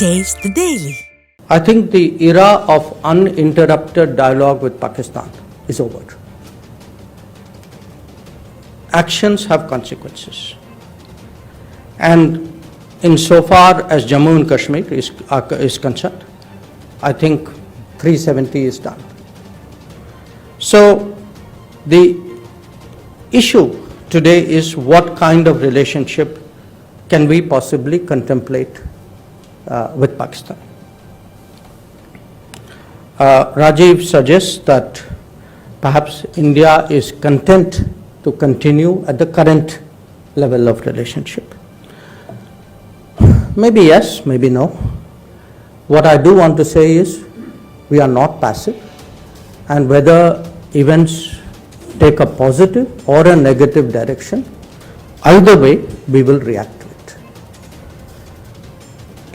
Taste the Daily. I think the era of uninterrupted dialogue with Pakistan is over. Actions have consequences. And insofar as Jammu and Kashmir is concerned, I think 370 is done. So the issue today is what kind of relationship can we possibly contemplate with Pakistan. Rajiv suggests that perhaps India is content to continue at the current level of relationship. Maybe yes, maybe no. What I do want to say is we are not passive, and whether events take a positive or a negative direction, either way we will react to it.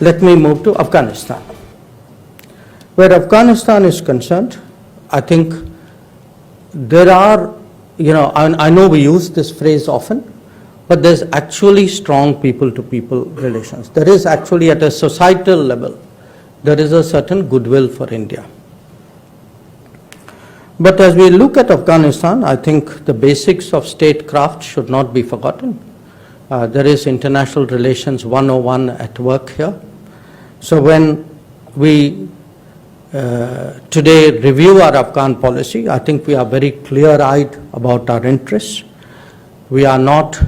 Let me move to Afghanistan. Where Afghanistan is concerned, I think there are, I know we use this phrase often, but there's actually strong people-to-people relations. There is actually at a societal level, there is a certain goodwill for India. But as we look at Afghanistan, I think the basics of statecraft should not be forgotten. There is international relations 101 at work here. So when we today review our Afghan policy, I think we are very clear-eyed about our interests. We are not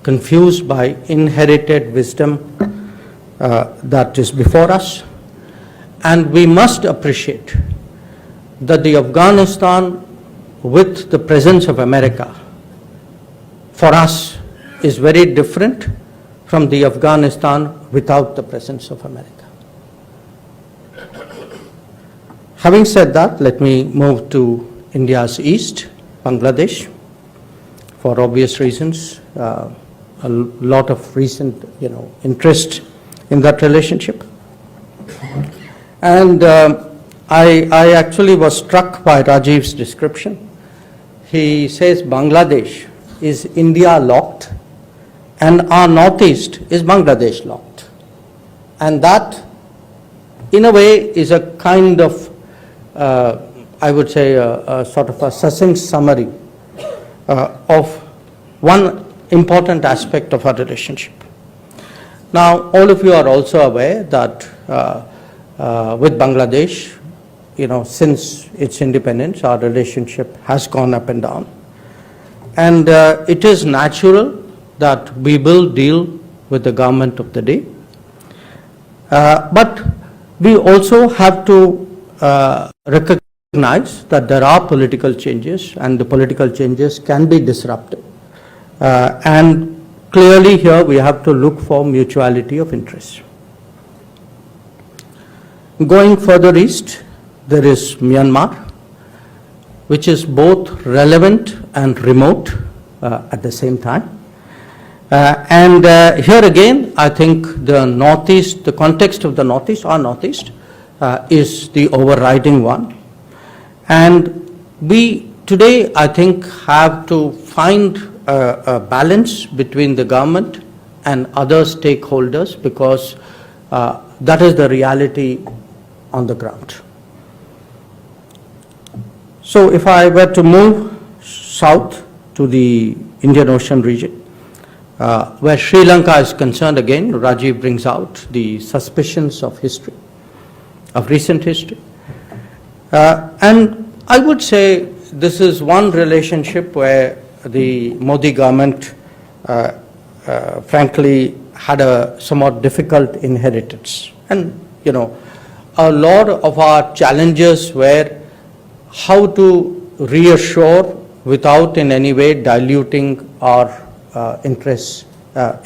confused by inherited wisdom that is before us. And we must appreciate that the Afghanistan with the presence of America for us is very different from the Afghanistan without the presence of America. Having said that, let me move to India's east, Bangladesh, for obvious reasons. A lot of recent, interest in that relationship. And I actually was struck by Rajiv's description. He says Bangladesh is India locked and our northeast is Bangladesh locked. And that, in a way, is a kind of, I would say, a sort of a succinct summary of one important aspect of our relationship. Now, all of you are also aware that with Bangladesh, since its independence, our relationship has gone up and down. And it is natural that we will deal with the government of the day. But we also have to recognize that there are political changes, and the political changes can be disruptive. And clearly here we have to look for mutuality of interest. Going further east, there is Myanmar, which is both relevant and remote at the same time. And here again, I think the Northeast, the context of the Northeast, our Northeast, is the overriding one. And we today, I think, have to find a balance between the government and other stakeholders, because that is the reality on the ground. So if I were to move south to the Indian Ocean region, where Sri Lanka is concerned, again, Rajiv brings out the suspicions of history, of recent history. And I would say this is one relationship where the Modi government, frankly, had a somewhat difficult inheritance. And, a lot of our challenges were how to reassure without in any way diluting our interests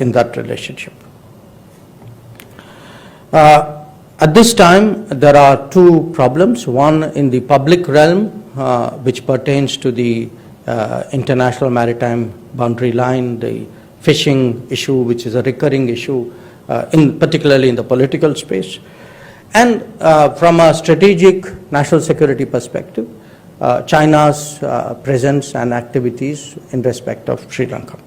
in that relationship. At this time, there are two problems. One in the public realm, which pertains to the international maritime boundary line, the fishing issue, which is a recurring issue, particularly in the political space. And from a strategic national security perspective, China's presence and activities in respect of Sri Lanka.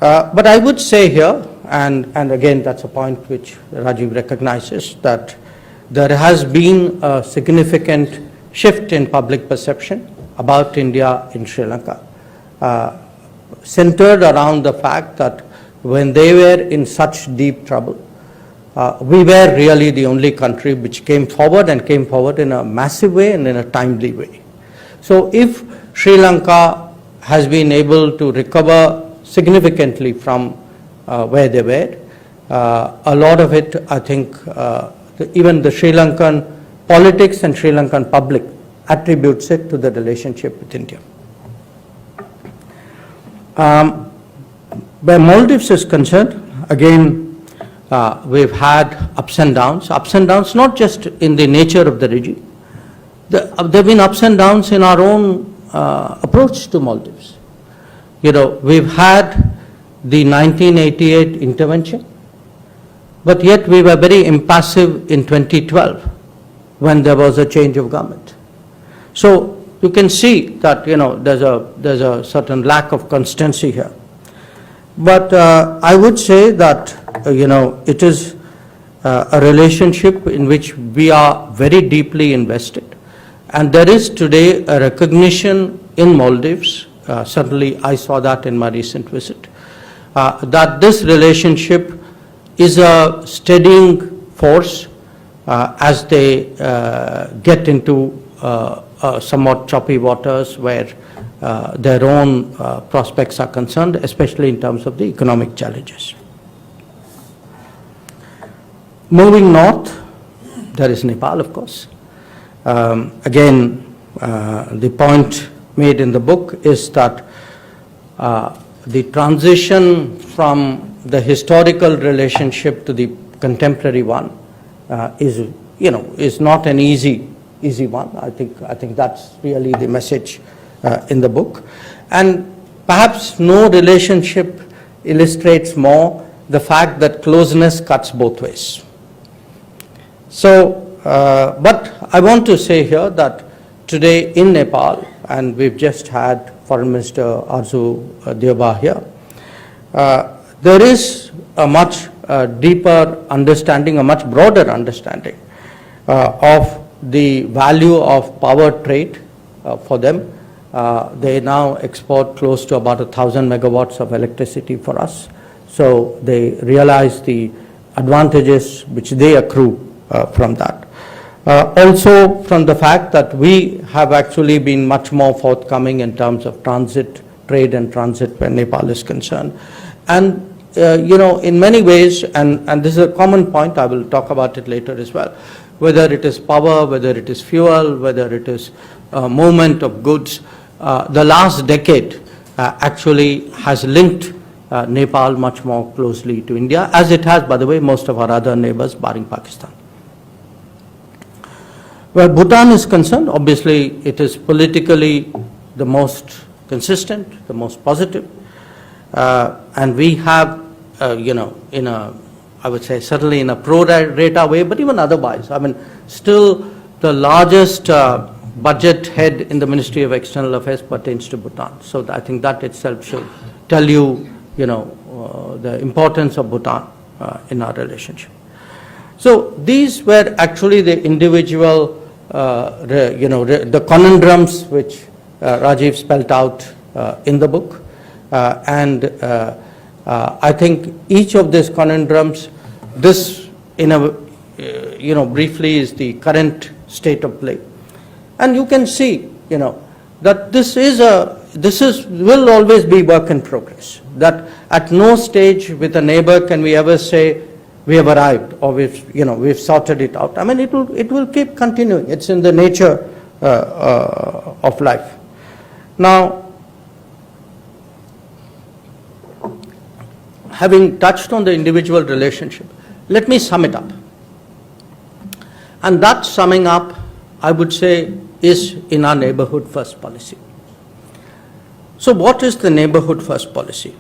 But I would say here, and again, that's a point which Rajiv recognizes, that there has been a significant shift in public perception about India in Sri Lanka, centered around the fact that when they were in such deep trouble, we were really the only country which came forward in a massive way and in a timely way. So if Sri Lanka has been able to recover significantly from where they were, a lot of it, I think, even the Sri Lankan politics and Sri Lankan public attributes it to the relationship with India. Where Maldives is concerned, again, we've had ups and downs, not just in the nature of the region. There have been ups and downs in our own approach to Maldives. You know, we've had the 1988 intervention, but yet we were very impassive in 2012 when there was a change of government. So you can see that, you know, there's a certain lack of constancy here. But I would say that, you know, it is a relationship in which we are very deeply invested. And there is today a recognition in Maldives, certainly I saw that in my recent visit, that this relationship is a steadying force as they get into somewhat choppy waters where their own prospects are concerned, especially in terms of the economic challenges. Moving north, there is Nepal, of course. Again, the point made in the book is that the transition from the historical relationship to the contemporary one is not an easy one. I think that's really the message in the book. And perhaps no relationship illustrates more the fact that closeness cuts both ways. So, but I want to say here that today in Nepal, and we've just had Foreign Minister Arzu Deoba here, there is a much deeper understanding, a much broader understanding of the value of power trade for them. They now export close to about 1,000 megawatts of electricity for us. So they realize the advantages which they accrue from that. Also from the fact that we have actually been much more forthcoming in terms of transit, trade and transit where Nepal is concerned. And you know, in many ways, and this is a common point, I will talk about it later as well, whether it is power, whether it is fuel, whether it is movement of goods, the last decade actually has linked Nepal much more closely to India, as it has, by the way, most of our other neighbors, barring Pakistan. Where Bhutan is concerned, obviously it is politically the most consistent, the most positive, and we have, you know, in a, I would say certainly in a pro-rata way, but even otherwise, I mean, still the largest budget head in the Ministry of External Affairs pertains to Bhutan. So I think that itself should tell you, you know, the importance of Bhutan in our relationship. So these were actually the individual, you know, the conundrums which Rajiv spelled out in the book. And I think each of these conundrums, this in a, you know, briefly is the current state of play. And you can see, you know, that this will always be work in progress. That at no stage with a neighbor can we ever say we have arrived or we've sorted it out. I mean, it will keep continuing. It's in the nature of life. Now, having touched on the individual relationship, let me sum it up. And that summing up, I would say, is in our neighborhood first policy. So what is the neighborhood first policy?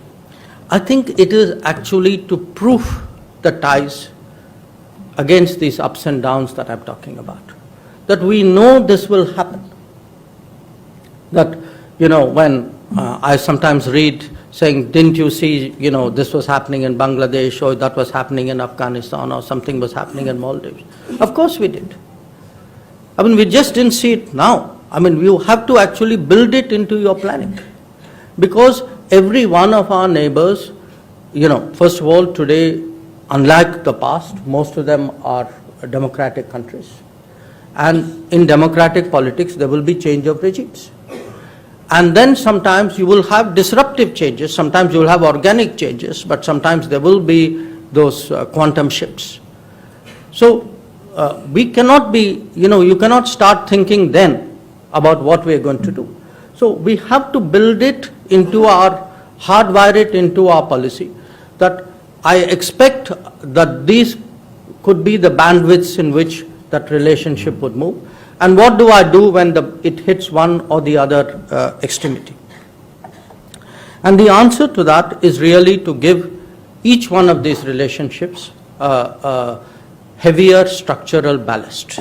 I think it is actually to proof the ties against these ups and downs that I'm talking about. That we know this will happen. That, you know, when I sometimes read saying, didn't you see, this was happening in Bangladesh, or that was happening in Afghanistan, or something was happening in Maldives? Of course we did. I mean, we just didn't see it now. I mean, you have to actually build it into your planning. Because every one of our neighbors, first of all, today, unlike the past, most of them are democratic countries. And in democratic politics, there will be change of regimes. And then sometimes you will have disruptive changes, sometimes you will have organic changes, but sometimes there will be those quantum shifts. So we cannot be, you cannot start thinking then about what we are going to do. So we have to build it into hardwire it into our policy, that I expect that these could be the bandwidths in which that relationship would move. And what do I do when it hits one or the other extremity? And the answer to that is really to give each one of these relationships a heavier structural ballast.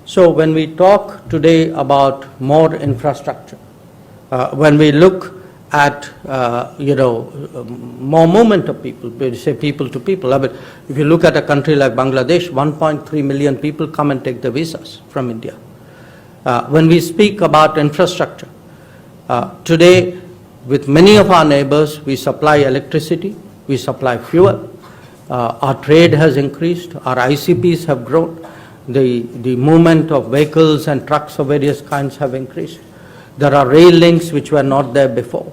So when we talk today about more infrastructure, when we look at more movement of people, we say people to people. I mean, if you look at a country like Bangladesh, 1.3 million people come and take the visas from India. When we speak about infrastructure, today with many of our neighbors, we supply electricity, we supply fuel, our trade has increased, our ICPs have grown, the movement of vehicles and trucks of various kinds have increased. There are rail links which were not there before.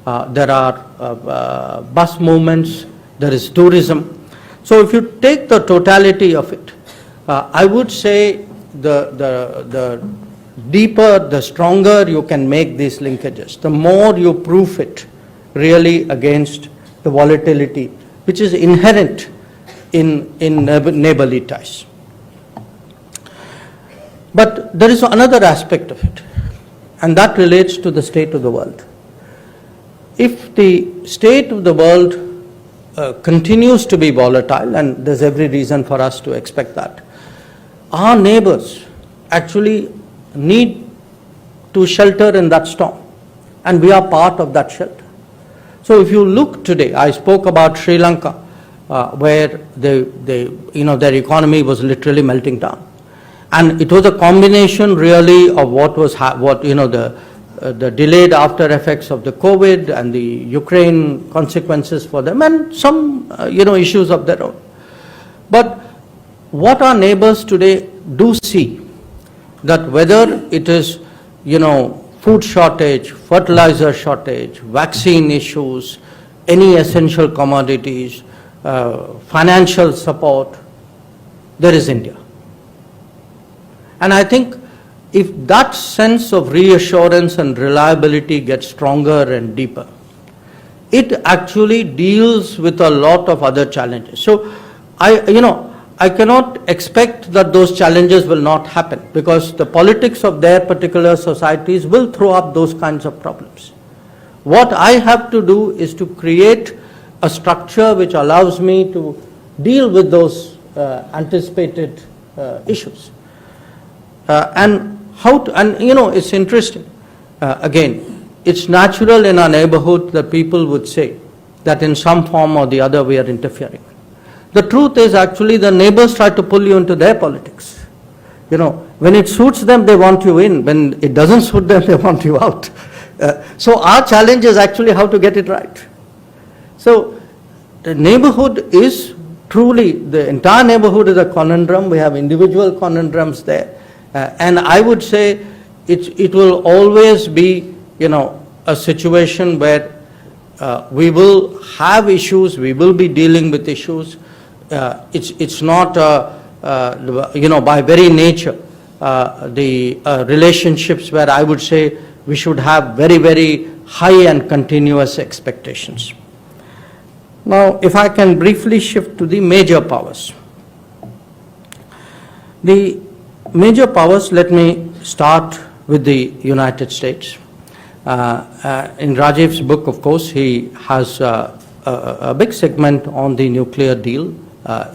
There are bus movements, there is tourism. So if you take the totality of it, I would say the deeper, the stronger you can make these linkages, the more you proof it really against the volatility which is inherent in neighborly ties. But there is another aspect of it, and that relates to the state of the world. If the state of the world continues to be volatile, and there's every reason for us to expect that, our neighbors actually need to shelter in that storm, and we are part of that shelter. So if you look today, I spoke about Sri Lanka, where their economy was literally melting down. And it was a combination really of the delayed after effects of the COVID and the Ukraine consequences for them, and some issues of their own. But what our neighbors today do see, that whether it is food shortage, fertilizer shortage, vaccine issues, any essential commodities, financial support, there is India. And I think if that sense of reassurance and reliability gets stronger and deeper, it actually deals with a lot of other challenges. So I cannot expect that those challenges will not happen, because the politics of their particular societies will throw up those kinds of problems. What I have to do is to create a structure which allows me to deal with those anticipated issues. It's interesting. Again, it's natural in our neighborhood that people would say that in some form or the other we are interfering. The truth is actually the neighbors try to pull you into their politics. When it suits them, they want you in. When it doesn't suit them, they want you out. So our challenge is actually how to get it right. So the neighborhood is truly, the entire neighborhood is a conundrum. We have individual conundrums there. And I would say it will always be, a situation where we will have issues, we will be dealing with issues. It's not, by very nature, the relationships where I would say we should have very, very high and continuous expectations. Now, if I can briefly shift to the major powers. The major powers, let me start with the United States. In Rajiv's book, of course, he has a big segment on the nuclear deal.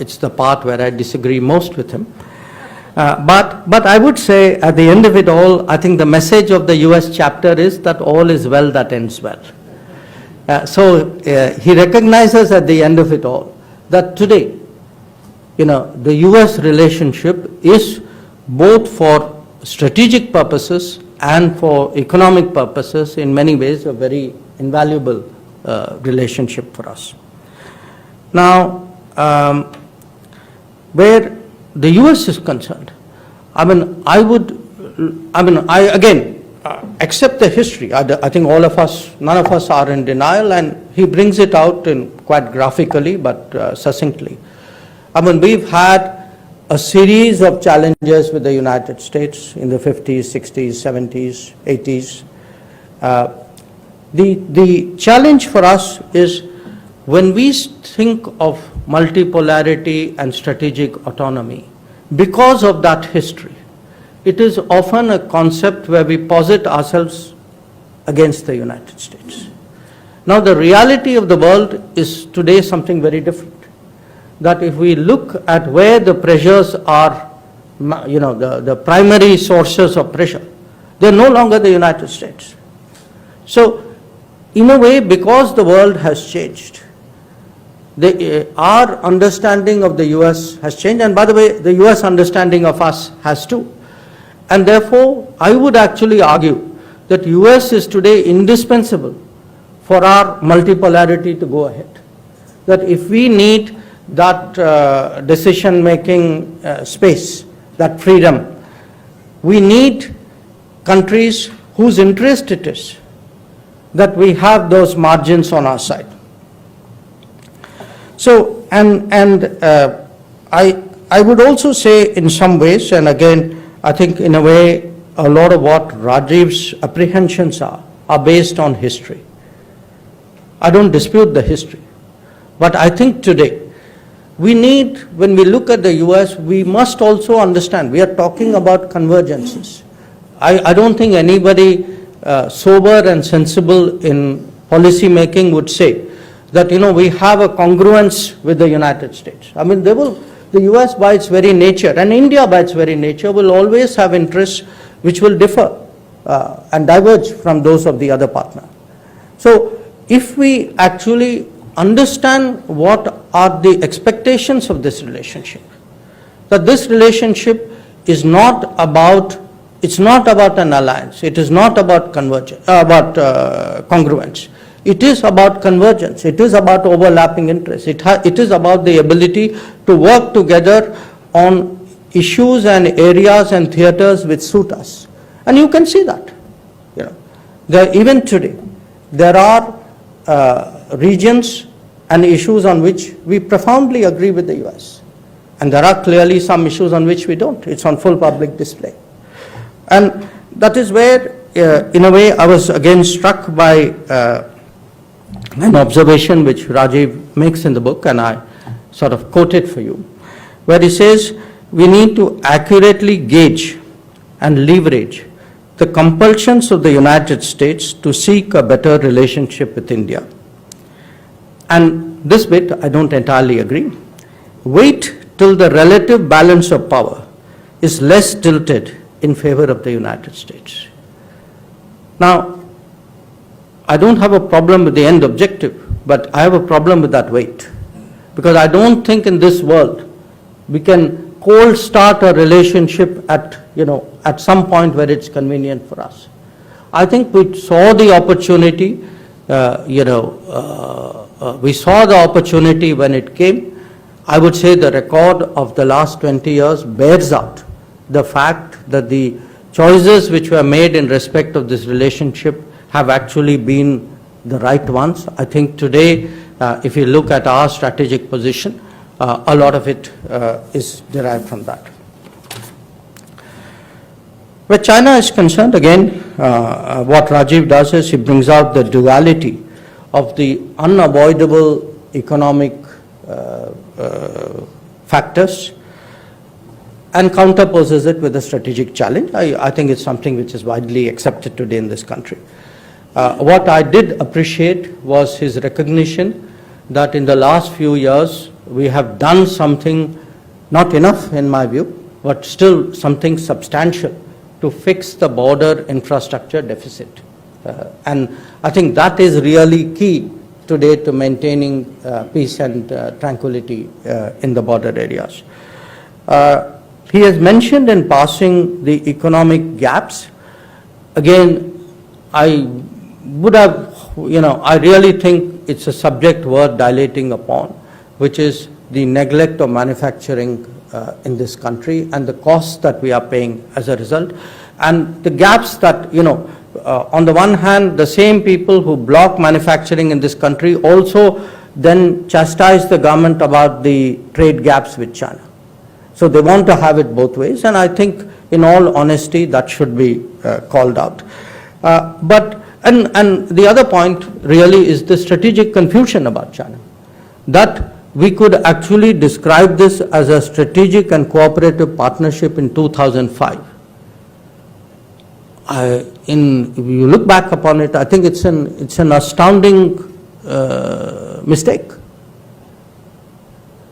It's the part where I disagree most with him. But I would say at the end of it all, I think the message of the US chapter is that all is well that ends well. He recognizes at the end of it all that today, the US relationship is both for strategic purposes and for economic purposes, in many ways, a very invaluable relationship for us. Now, where the US is concerned, I again accept the history. I think all of us, none of us are in denial, and he brings it out in quite graphically but succinctly. We've had a series of challenges with the United States in the 50s, 60s, 70s, 80s. The challenge for us is when we think of multipolarity and strategic autonomy, because of that history, it is often a concept where we posit ourselves against the United States. Now, the reality of the world is today something very different. That if we look at where the pressures are, the primary sources of pressure, they're no longer the United States. So, in a way, because the world has changed, our understanding of the US has changed, and by the way, the US understanding of us has too. And therefore, I would actually argue that US is today indispensable for our multipolarity to go ahead. That if we need that decision-making space, that freedom, we need countries whose interest it is that we have those margins on our side. So, I would also say in some ways, and again, I think in a way, a lot of what Rajiv's apprehensions are based on history. I don't dispute the history, but I think today, we need, when we look at the US, we must also understand, we are talking about convergences. I don't think anybody sober and sensible in policy making would say that, we have a congruence with the United States. The US by its very nature, and India by its very nature, will always have interests which will differ and diverge from those of the other partner. So, if we actually understand what are the expectations of this relationship, that this relationship is not about, it's not about an alliance, it is not about congruence, it is about convergence, it is about overlapping interests, it is about the ability to work together on issues and areas and theaters which suit us. And you can see that, even today, there are regions and issues on which we profoundly agree with the US. And there are clearly some issues on which we don't. It's on full public display. And that is where, in a way, I was again struck by an observation which Rajiv makes in the book, and I sort of quote it for you, where he says, we need to accurately gauge and leverage the compulsions of the United States to seek a better relationship with India. And this bit, I don't entirely agree. Wait till the relative balance of power is less tilted in favor of the United States. Now, I don't have a problem with the end objective, but I have a problem with that wait. Because I don't think in this world we can cold start a relationship at some point where it's convenient for us. I think we saw the opportunity, we saw the opportunity when it came. I would say the record of the last 20 years bears out the fact that the choices which were made in respect of this relationship have actually been the right ones. I think today, if you look at our strategic position, a lot of it is derived from that. Where China is concerned, again, what Rajiv does is he brings out the duality of the unavoidable economic factors and counterposes it with a strategic challenge. I think it's something which is widely accepted today in this country. What I did appreciate was his recognition that in the last few years we have done something, not enough in my view, but still something substantial to fix the border infrastructure deficit. And I think that is really key today to maintaining peace and tranquility in the border areas. He has mentioned in passing the economic gaps. Again, I would have, I really think it's a subject worth dilating upon, which is the neglect of manufacturing in this country and the costs that we are paying as a result. And the gaps that, on the one hand, the same people who block manufacturing in this country also then chastise the government about the trade gaps with China. So they want to have it both ways, and I think in all honesty that should be called out. And the other point really is the strategic confusion about China. That we could actually describe this as a strategic and cooperative partnership in 2005. If you look back upon it, I think it's an astounding mistake.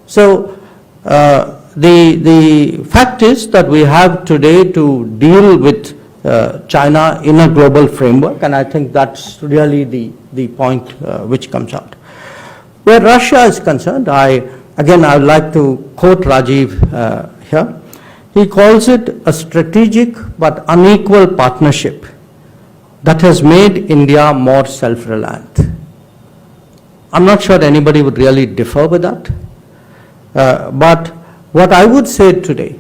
So the fact is that we have today to deal with China in a global framework, and I think that's really the point which comes out. Where Russia is concerned, I would like to quote Rajiv here. He calls it a strategic but unequal partnership that has made India more self-reliant. I'm not sure anybody would really differ with that. But what I would say today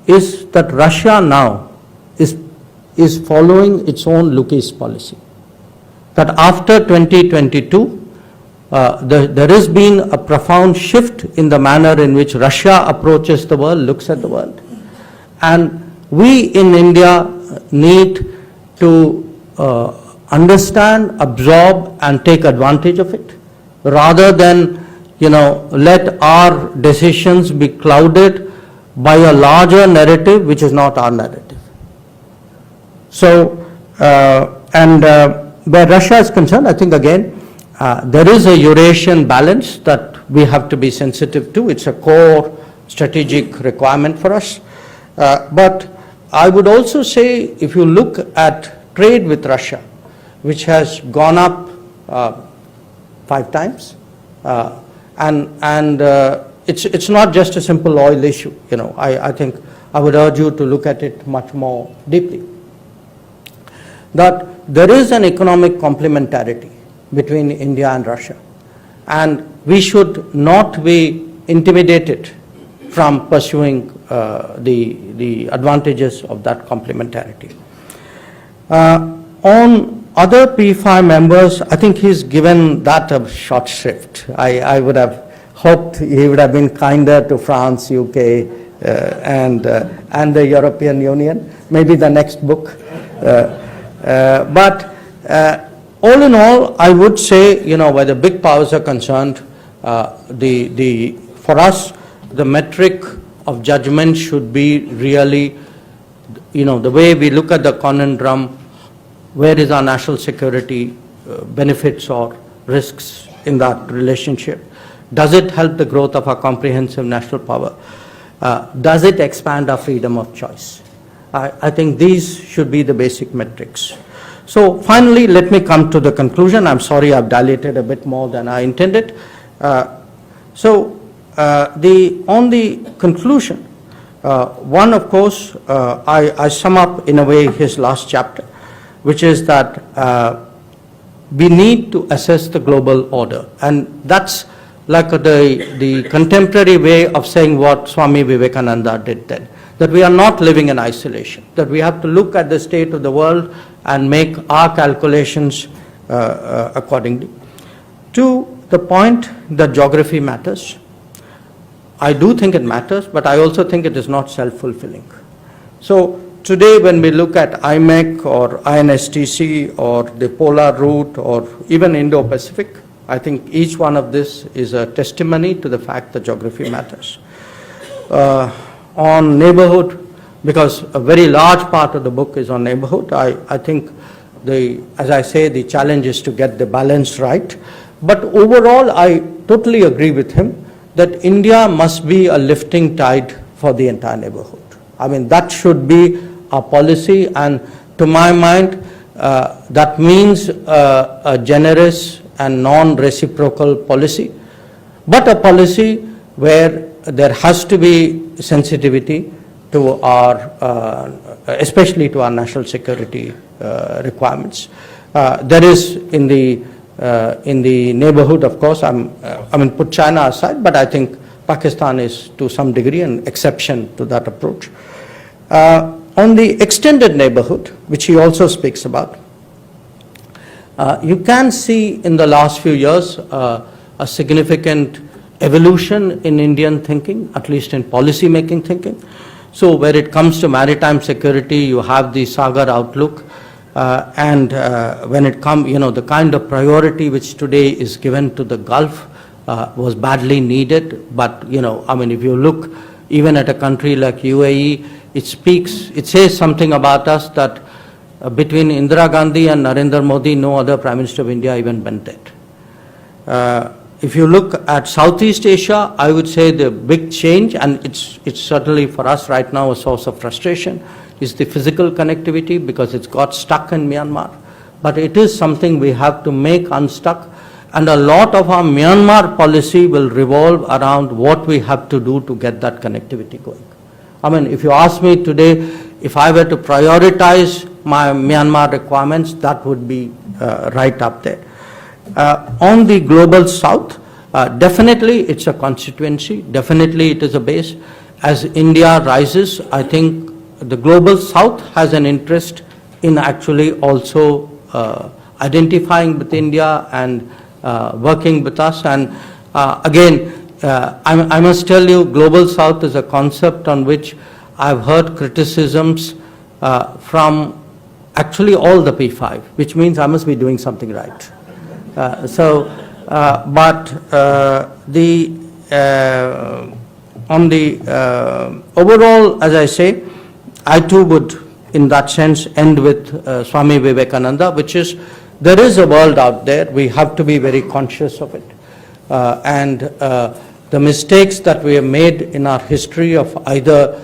is that Russia now is following its own look-east policy. That after 2022, there has been a profound shift in the manner in which Russia approaches the world, looks at the world. And we in India need to understand, absorb, and take advantage of it, rather than let our decisions be clouded by a larger narrative which is not our narrative. So, where Russia is concerned, I think again, there is a Eurasian balance that we have to be sensitive to. It's a core strategic requirement for us. But I would also say, if you look at trade with Russia, which has gone up 5 times, and it's not just a simple oil issue. I think I would urge you to look at it much more deeply. That there is an economic complementarity between India and Russia, and we should not be intimidated from pursuing the advantages of that complementarity. On other P5 members, I think he's given that a short shrift. I would have hoped he would have been kinder to France, UK, and the European Union, maybe the next book. But all in all, I would say, where the big powers are concerned, for us, the metric of judgment should be really, the way we look at the conundrum, where is our national security benefits or risks in that relationship? Does it help the growth of our comprehensive national power? Does it expand our freedom of choice? I think these should be the basic metrics. So finally, let me come to the conclusion. I'm sorry I've dilated a bit more than I intended. On the conclusion, one, of course, I sum up in a way his last chapter, which is that we need to assess the global order. And that's like the contemporary way of saying what Swami Vivekananda did then, that we are not living in isolation, that we have to look at the state of the world and make our calculations accordingly. To the point that geography matters, I do think it matters, but I also think it is not self-fulfilling. So today when we look at IMEC or INSTC or the polar route or even Indo-Pacific, I think each one of this is a testimony to the fact that geography matters. On neighborhood, because a very large part of the book is on neighborhood, I think as I say, the challenge is to get the balance right. But overall, I totally agree with him that India must be a lifting tide for the entire neighborhood. I mean, that should be our policy, and to my mind, that means a generous and non-reciprocal policy, but a policy where there has to be sensitivity to our, especially to our national security requirements. There is in the neighborhood, of course, I mean, put China aside, but I think Pakistan is to some degree an exception to that approach. On the extended neighborhood, which he also speaks about, you can see in the last few years a significant evolution in Indian thinking, at least in policy making thinking. So where it comes to maritime security, you have the Sagar outlook, and when it comes, the kind of priority which today is given to the Gulf was badly needed. But, I mean, if you look even at a country like UAE, it says something about us that between Indira Gandhi and Narendra Modi, no other Prime Minister of India even went there. If you look at Southeast Asia, I would say the big change, and it's certainly for us right now a source of frustration, is the physical connectivity, because it's got stuck in Myanmar. But it is something we have to make unstuck, and a lot of our Myanmar policy will revolve around what we have to do to get that connectivity going. I mean, if you ask me today, if I were to prioritize my Myanmar requirements, that would be right up there. On the global south, definitely it's a constituency, definitely it is a base. As India rises, I think the global south has an interest in actually also identifying with India and working with us. And again, I must tell you, global south is a concept on which I've heard criticisms from actually all the P5, which means I must be doing something right. On the overall, as I say, I too would, in that sense, end with Swami Vivekananda, which is, there is a world out there, we have to be very conscious of it. And the mistakes that we have made in our history of either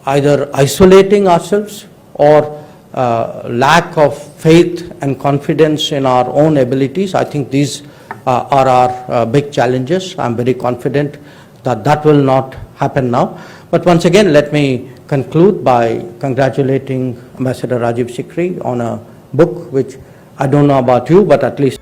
isolating ourselves or lack of faith and confidence in our own abilities, I think these are our big challenges. I'm very confident that that will not happen now. But once again, let me conclude by congratulating Ambassador Rajiv Sikri on a book which I don't know about you, but at least